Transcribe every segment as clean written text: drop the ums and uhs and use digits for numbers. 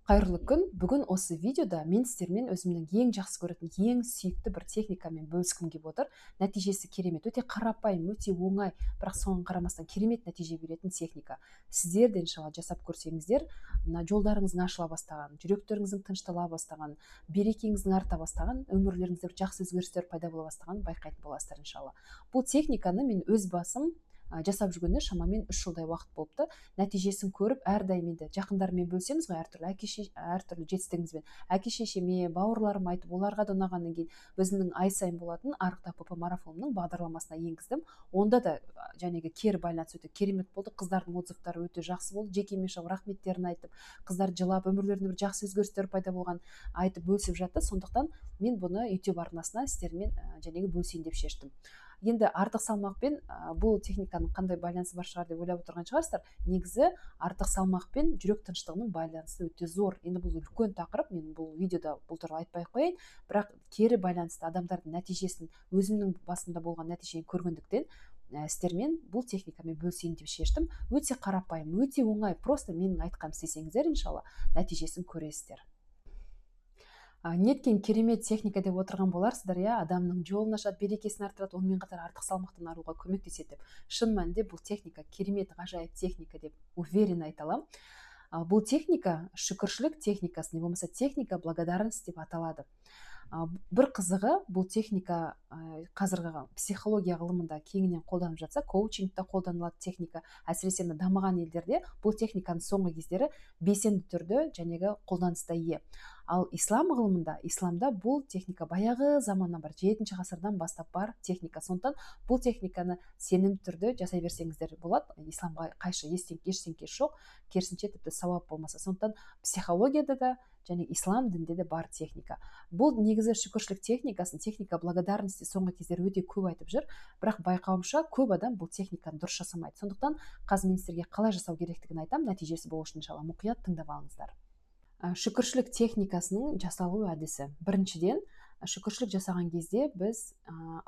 Қайырлы күн. Бүгін осы видеода мен сіздермен өзімнің ең жақсы көретін, ең сүйікті бір техникамен бөліскім келіп отыр. Нәтижесі керемет, өте қарапайым, өте оңай, бірақ соған қарамастан керемет нәтиже беретін техника. Сіздер де иншалла жасап көрсеңіздер, мына жолдарыңыздың ашыла бастаған, жүректеріңіздің тыныштала бастаған, берекеңіздің арта бастаған, өмірлеріңізде бір жақсы өзгерістер пайда бола бастағанын байқайтын боласыздар иншалла. Бұл техниканы мен өз басым жасап жүргенде шамамен 3 жылдай уақыт болыпты. Нәтижесін көріп, әрдайым енді жақындармен бөлсеміз ғой, әртүрлі жетістігімізбен әке шешеме, бауырларыма айтып, оларға да ұнағаннан кейін өзімнің ай сайын болатын арықта ПП марафонының бағдарламасына енгіздім. Онда да жәнегі кері байланыс өте керемет болды. Қыздардың отзывтары өте жақсы болды. Жекеме шығып рахметтерін айтып, қыздар жылап, өмірлерінде бір жақсы өзгерістер пайда болған айтып бөлісіп жатты. Сондықтан мен бұны YouTube арнасына сіздермен жәнегі бөлісейін деп шештім. Енді артық салмақпен бұл техниканың қандай байланысы бар шығар деп ойлап отырған шығарсыздар. Негізі артық салмақ пен жүрек тыныштығының байланысы өте зор. Енді бұл үлкен тақырып, мен бұл видеода бұл туралы айтпай ақ қояйын, бірақ кері байланысты адамдардың нәтижесін, өзімнің басымда болған нәтижені көргендіктен сіздермен бұл техникамен бөлісейін деп шештім. Өте қарапайым, өте оңай, просто менің айтқанымды істесеңіздер, иншалла нәтижесін көресіздер. Неткен керемет техника деп отырған боларсыздар, адамның жолын ашады, берекесін арттырады, онымен қатар артық салмақтан арылуға көмектеседі деп. Шын мәнінде бұл техника керемет, ғажайып техника деп уверен айта аламын. Бұл техника шүкіршілік техникасы, не болмаса техника благодарность деп аталады. Бір қызығы, бұл техника қазіргі психология ғылымында кеңінен қолданып жатса, коучингта қолданылады техника. Әсіресе дамыған елдерде бұл техниканың соңғы кездері белсенді түрде жәнегі қолданыста ие. Ал ислам ғылымында, исламда бұл техника баяғы заманнан бар, 7-ші ғасырдан бастап бар техника. Сондықтан бұл техниканы сенімді түрде жасай берсеңіздер болады. Исламға қайшы ештеңке жоқ, керісінше тіпті сауап болмаса. Сондықтан психологияда да және ислам дінде де бар техника. Бұл негізі шүкіршілік техникасын, техника благодарности соңғы кездері өте көп айтып жүр, бірақ байқауымша көп адам бұл техниканы дұрыс жасамайды. Сондықтан қазір мен сіздерге қалай жасау керектігін айтамын, нәтижесі болу үшін иншалла мұқият тыңдап алыңыздар. Шүкіршілік техникасының жасалу әдісі. Біріншіден, шүкіршілік жасаған кезде біз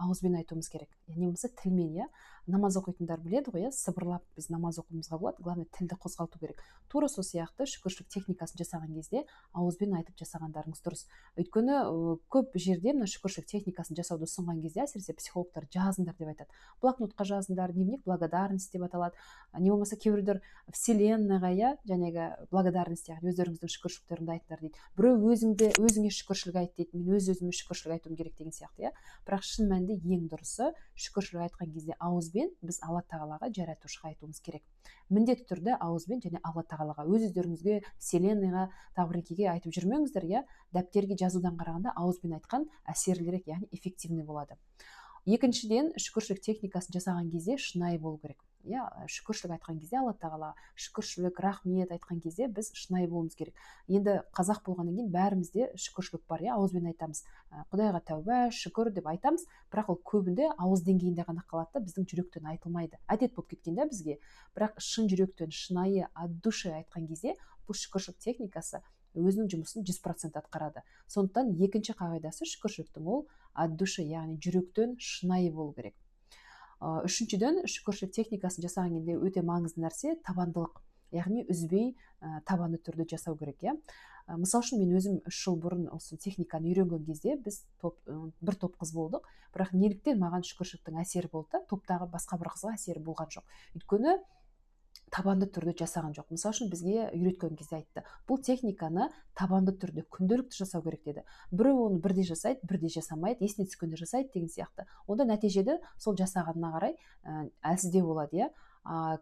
ауызбен айтуымыз керек. Не болмаса тілмен, намаз оқитындар біледі ғой, сыбырлап біз намаз оқуымызға болады. Главное, тілді қозғалту керек. Тура сол сияқты шүкіршілік техникасын жасаған кезде ауызбен айтып жасағандарыңыз дұрыс. Өйткені көп жерде мына шүкіршілік техникасын жасауды ұсынған кезде әсіресе психологтар жазыңдар деп айтады. Блокнотқа жазыңдар, дневник благодарность деп аталады. Не болмаса кейбіреулер вселенныйға, жәнегі благодарность, яғни өздеріңіздің шүкіршіліктеріңді айтыңдар дейді. Біреу өзіңе шүкіршілік айт дейді, мен өзіме шүкіршілік айтуым керек деген сияқты, Бірақ шын мәнінде ең дұрысы шүкіршілік айтқан кезде ауызбен біз Алла тағалаға, жаратушыға айтуымыз керек. Міндетті түрде ауызбен және Алла тағалаға, өздеріңізге, вселенныйға, тағбірекеге айтып жүрмеңіздер, дәптерге жазудан қарағанда ауызбен айтқан әсерлірек, яғни эффективный болады. Екіншіден, шүкіршілік техникасын жасаған кезде шынайы болу керек. Шүкіршілік айтқан кезде Алла тағала, шүкіршілік, рахмет айтқан кезде біз шынайы болуымыз керек. Енді қазақ болғаннан кейін бәрімізде шүкіршілік бар, ауызбен айтамыз. Құдайға тәуба, шүкір деп айтамыз, бірақ ол көбінде ауыз деңгейінде ғана қалады, біздің жүректен айтылмайды. Әдет болып кеткен бізге. Бірақ шын жүректен, шынайы, от души айтқан кезде бұл шүкіршілік техникасы өзінің жұмысын 100% атқарады. Сондықтан екінші қағидасы шүкіршіліктің ол от души, яғни жүректен шынайы болу керек. Үшіншіден, шүкіршілік техникасын жасаған кезде өте маңызды нәрсе табандылық, яғни үзбей табанды түрде жасау керек. Мысал үшін мен өзім 3 жыл бұрын осы техниканы үйренген кезде біз бір топ қыз болдық, бірақ неліктен маған шүкіршіліктің әсері болды, топтағы басқа бір қызға әсері болған жоқ. Өйткені табанды түрде жасаған жоқ. Мысал үшін бізге үйреткен кезде айтты, бұл техниканы табанды түрде күнделікті жасау керек деді. Біреу оны бірде жасайды, бірде жасамайды, есіне түскенде жасайды деген сияқты. Онда нәтижеде сол жасағанына қарай әлсіздеу болады.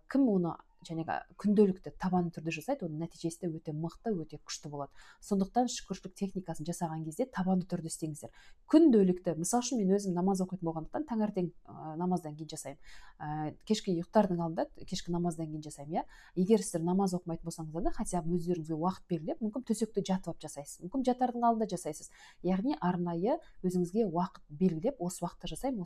Кім оны жәнегі күнделікті табанды түрде жасайды, оның нәтижесі де өте мықты, өте күшті болады. Сондықтан шүкіршілік техникасын жасаған кезде табанды түрде істеңіздер. Күнделікті, мысал үшін мен өзім намаз оқитын болғандықтан таңертең намаздан кейін жасаймын. Кешке ұйықтардың алдында, кешкі намаздан кейін жасаймын. Егер сіздер намаз оқымайтын болсаңыздар да, хотя бы өздеріңізге уақыт белгілеп, мүмкін төсекте жатып жасайсыз, мүмкін жатардың алдында жасайсыз. Яғни арнайы өзіңізге уақыт белгілеп, осы уақытта жасаймын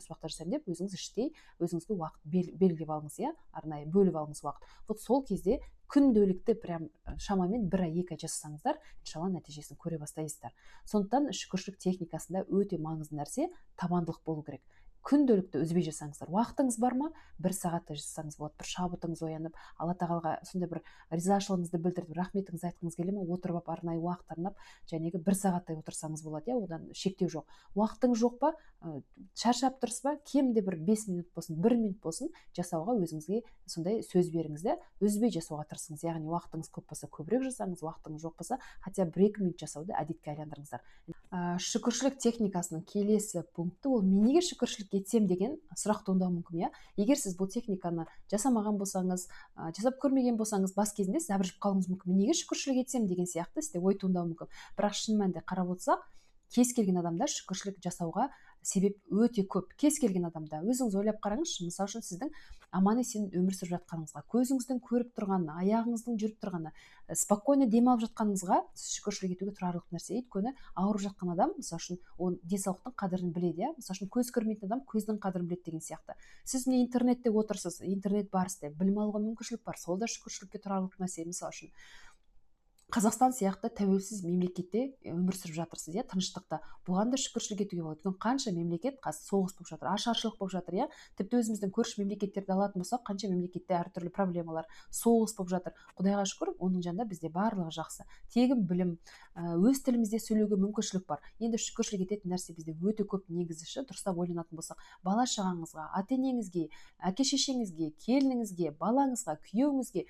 деп өзіңіз іштей өзіңізге уақыт белгілеп алыңыз, арнайы бөліп алыңыз уақыт. Вот сол кезде күнделікті прям шамамен 1 ай 2 ай жасасаңыздар, иншалла нәтижесін көре бастайсыздар. Сондықтан шүкіршілік техникасында өте маңызды нәрсе табандылық болу керек. күнделікті үзбей жасаңыздар. Уақытыңыз бар ма, 1 сағаттай жасасаңыз болады. Bir шабытыңыз оянып, алла тағалаға сондай бір ризашылығыңызды білдіріп, рахметіңізді айтқыңыз келе ме, отырып алып арнайы уақыт арнап, 1 сағаттай отырсаңыз болады. Одан шектеу жоқ. Уақытыңыз жоқ па, шаршап тұрсыз ба, кемінде бір 5 минут болсын, 1 минут болсын жасауға өзіңізге сондай сөз беріңіз де үзбей жасауға тырысыңыз. Яғни уақытыңыз көп болса көбірек жасаңыз, уақытыңыз жоқ болса хотя бы 1-2 минут жасауды әдетке айландырыңыздар. Шүкіршілік техникасының келесі пункті ол мен неге шүкіршілік етсем деген сұрақ туындауы мүмкін. Егер сіз бұл техниканы жасамаған болсаңыз, жасап көрмеген болсаңыз, бас кезінде сіз абыржып қалуыңыз мүмкін. Мен неге шүкіршілік етсем деген сияқты сізде ой туындауы мүмкін. Бірақ шын мәнінде қарап отырсақ, кез келген адамда шүкіршілік жасауға себеп өте көп. Кез келген адамда өзіңіз ойлап қараңызшы, мысалы үшін сіздің аман есен өмір сүріп жатқаныңызға, көзіңіздің көріп тұрғаны, аяғыңыздың жүріп тұрғаны, спокойно демалып жатқаныңызға сіз шүкіршілік етуге тұрарлық нәрсе. Өйткені ауырып жатқан адам мысалы үшін ол денсаулықтың қадірін біледі. Мысалы үшін көз көрмейтін адам көздің қадірін біледі деген сияқты. Сіз міне интернетте отырсыз, интернет бар сізде, білім алуға мүмкіншілік бар, сол да шүкіршілікке тұрарлық нәрсе. Мысалы үшін Қазақстан сияқты тәуелсіз мемлекетте өмір сүріп жатырсыз, тыныштықта. Бұған да шүкіршілік етуге болады. Өйткені қанша мемлекет қазір соғыс болып жатыр, ашаршылық болып жатыр, Тіпті өзіміздің көрші мемлекеттерді алатын болсақ, қанша мемлекетте әртүрлі проблемалар, соғыс болып жатыр. Құдайға шүкір, оның жанында бізде барлығы жақсы. Тегін білім, өз тілімізде сөйлеуге мүмкіншілік бар. Енді шүкіршілік ететін нәрсе бізде өте көп. Негізі дұрыстап ойланатын болсақ, бала шағаңызға, ата-енеңізге, әке-шешеңізге, келініңізге, балаңызға, күйеуіңізге,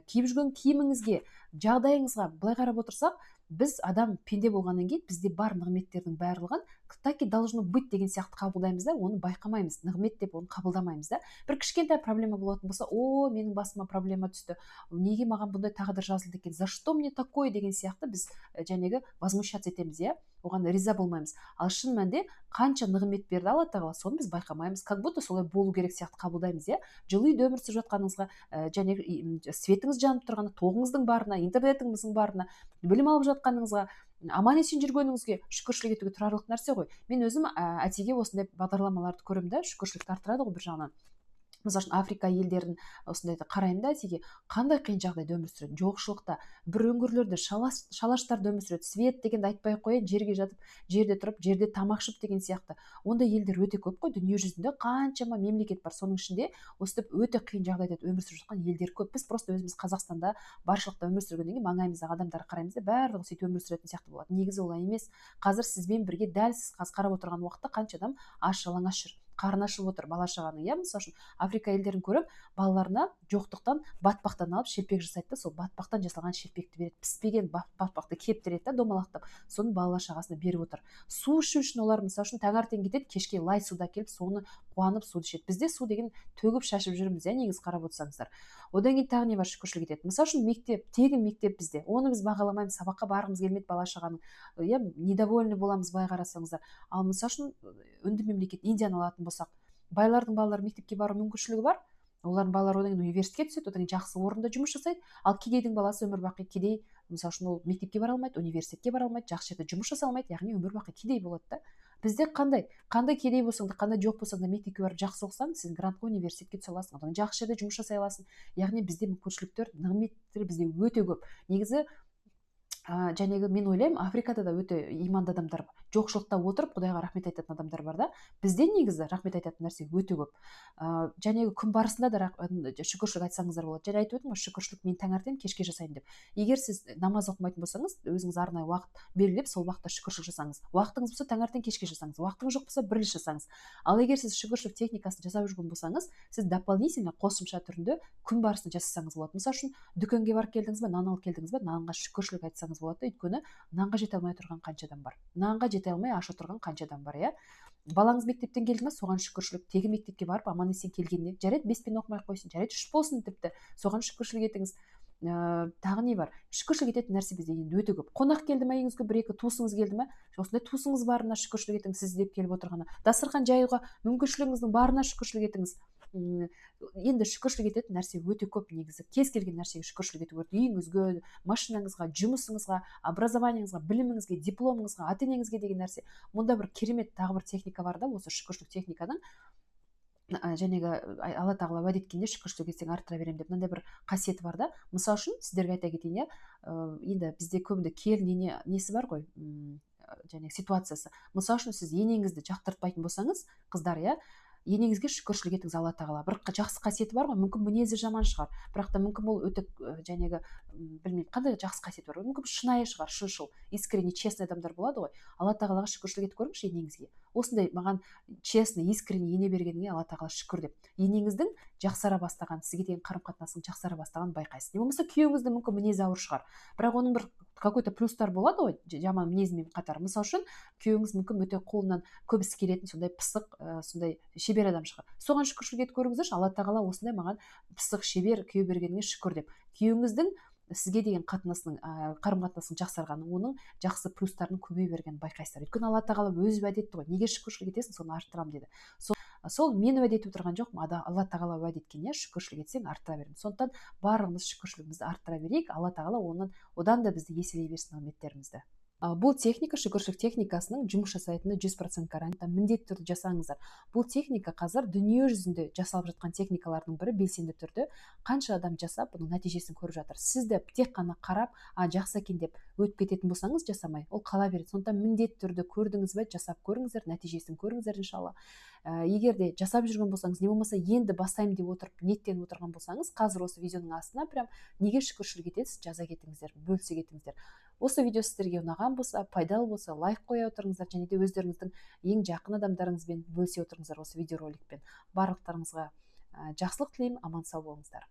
киіп жүрген киіміңізге, жағдайыңызға былай қарап отырсақ, біз адам пенде болғаннан кейін бізде бар нығметтердің барлығын таки должно быть деген сияқты қабылдаймыз да, оны байқамаймыз. Нығмет деп оны қабылдамаймыз да. Бір кішкентай проблема болатын болса, менің басыма проблема түсті, неге маған бұндай тағдыр жазылды екен, за что мне такое деген сияқты біз возмущаться етеміз, оған риза болмаймыз. Ал шын мәнінде қанша нығмет берді Алла тағала, соны біз байқамаймыз, как будто солай болу керек сияқты қабылдаймыз. Жылы үйде өмір сүріп жатқаныңызға, светіңіз жанып тұрғаны, тоғыңыздың барына, интернетіңіздің барына, білім алып жатқаныңызға, аман есен жүргеніңізге шүкіршілік етуге тұрарлық нәрсе ғой. Мен өзім әтеге осындай бағдарламаларды көремін, шүкіршілікті арттырады ғой бір жағынан. Мысалы үшін Африка елдерін осындайды қараймын да, әтеге қандай қиын жағдайда өмір сүреді, жоқшылықта, бір өңірлерде шалаштарда өмір сүреді. Свет дегенді айтпай ақ қояйын, жерге жатып, жерде тұрып, жерде тамақ ішіп деген сияқты. Ондай елдер өте көп қой, дүние жүзінде қаншама мемлекет бар. Соның ішінде өстіп өте қиын жағдайда өмір сүріп жатқан елдер көп. Біз просто өзіміз Қазақстанда баршылықта өмір сүргеннен кейін маңайымыздағы адамдарға қараймыз да, барлығы сөйтіп өмір сүретін сияқты болады. Негізі олай емес. Қазір сізбен бірге дәл сіз қарап отырған уақытта қанша адам аш жалаңаш жүр, қарны ашып отыр бала шағаның. Мысалы үшін Африка елдерін көріп, балаларына жоқтықтан батпақтан алып шелпек жасайды да, сол батпақтан жасалған шелпекті береді. Піспеген батпақты кептіреді да, домалақтап, соны бала шағасына беріп отыр. Су ішу үшін олар мысалы үшін таңертең кетеді, кешке лай суда келіп, соны қуанып суды ішеді. Бізде су деген төгіп шашып жүрміз, негізі қарап отырсаңыздар. Одан кейін тағы не бар, шүкіршілік етеді. Мысалы үшін мектеп, тегін мектеп бізде. Оны біз бағаламаймыз, сабаққа барғымыз келмейді бала шағаның. Недовольны боламыз былай қарасаңыздар. Ал мысалы үшін үнді мемлекет Индияны алатын болсақ, байлардың балалары мектепке бару мүмкіншілігі бар. Олардың балалары одан кейін университетке түседі, одан кейін жақсы орында жұмыс жасайды. Ал кедейдің баласы өмір бақи кедей, мысалы үшін ол мектепке бара алмайды, университетке бара алмайды, жақсы жерде жұмыс жаса алмайды, яғни өмір бақи кедей болады да. Бізде қандай кедей болсаң да, қандай жоқ болсаң да, мектепке барып жақсы оқысаң, сен грантқа университетке түсе аласың, одан жақсы жерде жұмыс жасай аласың. Яғни бізде мүмкіншіліктер, нығметтер бізде өте көп. Негізі мен ойлаймын, Африкада да өте иманды адамдар бар. Жоқшылықта отырып Құдайға рахмет айтатын адамдар бар да. Бізде негізі рахмет айтатын нәрсе өте көп. Күн барысында да шүкіршілік айтсаңыздар болады. Айтып өттім ғой, шүкіршілік мен таңертең кешке жасаймын деп. Егер сіз намаз оқымайтын болсаңыз, өзіңіз арнайы уақыт белгілеп, сол уақытта шүкіршілік жасаңыз. Уақытыңыз болса таңертең кешке жасаңыз, уақытыңыз жоқ болса бірлес жасаңыз. Ал егер сіз шүкіршілік техникасын жасап жүрген болсаңыз, сіз дополнительно қосымша түрінде күн барысында жасасаңыз болады. Мысалы үшін дүкенге барып келдіңіз бе, нан алып келдіңіз бе, нанға шүкіршілік айтсаңыз болады. Өйткені нанға жете алмай тұрған қанша адам бар, нанға жете алмай аш отырған қанша адам бар. Балаңыз мектептен келді ме, соған шүкіршілік. Тегі мектепке барып аман есен келгенде, жарайды 5 пен оқымай қойсын, жарайды 3 болсын, тіпті соған шүкіршілік етіңіз. Тағы не бар? Шүкіршілік ететін нәрсе бізде енді өте көп. Қонақ келді ме, үйіңізге бір-екі туысыңыз келді ме, осындай туысыңыз барына шүкіршілік етіңіз, сіз іздеп келіп отырғаны. Дастархан жаюға мүмкіншілігіңіздің барына шүкіршілік етіңіз. Енді шүкіршілік ететін нәрсе өте көп. Негізі кез келген нәрсеге шүкіршілік ету керек. Үйіңізге, машинаңызға, жұмысыңызға, образованиеңізға, біліміңізге, дипломыңызға, ата-енеңізге деген нәрсе. Мұнда бір керемет тағы бір техника бар да, осы шүкіршілік техниканың. Алла тағала уәде еткенде шүкіршілік етсең арттыра беремін деп, мынандай бір қасиеті бар да. Мысалы үшін сіздерге айта кетейін, енді бізде көбінде келін несі бар ғой, және ситуациясы. Мысалы үшін сіз енеңізді жақтыртпайтын болсаңыз, қыздар, иә, енеңізге шүкіршілік етіңіз алла тағала. Бір жақсы қасиеті бар ғой, мүмкін мінезі жаман шығар, бірақ та мүмкін ол өте жәнегі білмеймін қандай жақсы қасиеті бар, мүмкін шынайы шығар, шыншыл, искренне, честный адамдар болады ғой. Алла тағалаға шүкіршілік етіп көріңізші енеңізге. Осындай маған честный, искренне ене бергеніңе алла тағала шүкір деп, енеңіздің жақсара бастаған, сізге деген қарым қатынасың жақсара бастағанын байқайсыз. Не болмаса күйеуіңіздің мүмкін мінезі ауыр шығар, бірақ оның бір какой-то плюстар болады ғой жаман мінезімен қатар. Мысалы үшін күйеуіңіз мүмкін өте қолынан көп іс келетін сондай пысық, сондай шебер адам шығар. Соған шүкіршілік етіп көріңіздерші, алла тағала осындай маған пысық, шебер күйеу бергеніңе шүкір деп. Күйеуіңіздің сізге деген қатынасының, қарым қатынасының жақсарғаны, оның жақсы плюстарының көбейе бергенін байқайсыздар. Өйткені алла тағала өзі уәде етті ғой, неге шүкіршілік етесің, соны арттырамын деді. Сол мен уәде етіп отырған жоқпын, алла тағала уәде еткен, иә, шүкіршілік етсең арттыра беремін. Сондықтан барымыз шүкіршілігімізді арттыра берейік, алла тағала одан да бізді еселей берсін нығметтерімізді. Бұл техника, шүкіршілік техникасының жұмыс жасайтыны 100% гарантия, міндетті түрде жасаңыздар. Бұл техника қазір дүние жүзінде жасалып жатқан техникалардың бірі, белсенді түрде қанша адам жасап бұның нәтижесін көріп жатыр. Сізді тек қана қарап, жақсы екен деп өтіп кететін болсаңыз, жасамай, ол қала береді. Сондықтан міндетті түрде көрдіңіз бе, жасап көріңіздер, нәтижесін көріңіздер иншалла. Егер де жасап жүрген болсаңыз, не болмаса енді бастаймын деп отырып ниеттеніп отырған болсаңыз, қазір осы видеоның астына прям неге шүкіршілік етесіз, жаза кетіңіздер, бөлісе кетіңіздер. Осы видео сіздерге ұнаған болса, пайдалы болса, лайк қоя отырыңыздар, және де өздеріңіздің ең жақын адамдарыңызбен бөлісе отырыңыздар осы видеороликпен. Барлықтарыңызға жақсылық тілеймін, аман сау болыңыздар.